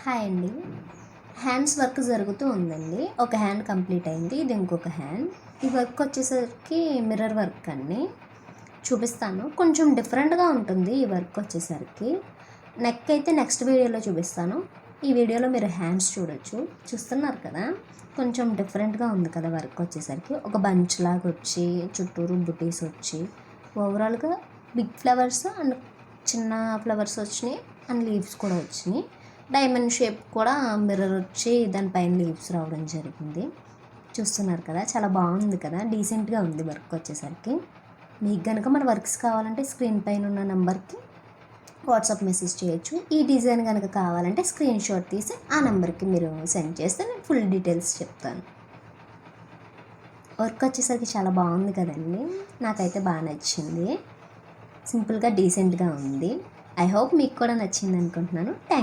Hi అండి. Hands work జరుగుతూ ఉందండి. ఒక హ్యాండ్ కంప్లీట్ అయింది. ఇది ఇంకొక హ్యాండ్. ఈ వర్క్ వచ్చేసరికి మిర్రర్ వర్క్ అండి. చూపిస్తాను. కొంచెం డిఫరెంట్గా ఉంటుంది ఈ వర్క్ వచ్చేసరికి. నెక్ అయితే నెక్స్ట్ వీడియోలో చూపిస్తాను. ఈ వీడియోలో మీరు హ్యాండ్స్ చూస్తున్నారు కదా. కొంచెం డిఫరెంట్గా ఉంది కదా వర్క్ వచ్చేసరికి. ఒక బంచ్ లాగా వచ్చి చుట్టూరు బుటీస్ వచ్చి ఓవరాల్గా బిగ్ ఫ్లవర్స్ అండ్ చిన్న ఫ్లవర్స్ వచ్చినాయి అండ్ లీవ్స్ కూడా వచ్చినాయి. డైమండ్ షేప్ కూడా మిర్రర్ వచ్చి దానిపైన లీవ్స్ రావడం జరిగింది. చూస్తున్నారు కదా, చాలా బాగుంది కదా, డీసెంట్గా ఉంది వర్క్ వచ్చేసరికి. మీకు కనుక మన వర్క్స్ కావాలంటే స్క్రీన్ పైన ఉన్న నెంబర్కి వాట్సాప్ మెసేజ్ చేయొచ్చు. ఈ డిజైన్ కనుక కావాలంటే స్క్రీన్ షాట్ తీసి ఆ నెంబర్కి మీరు సెండ్ చేస్తే నేను ఫుల్ డీటెయిల్స్ చెప్తాను. వర్క్ వచ్చేసరికి చాలా బాగుంది కదండి, నాకైతే బాగా నచ్చింది. సింపుల్గా డీసెంట్గా ఉంది. ఐ హోప్ మీకు కూడా నచ్చింది అనుకుంటున్నాను. థ్యాంక్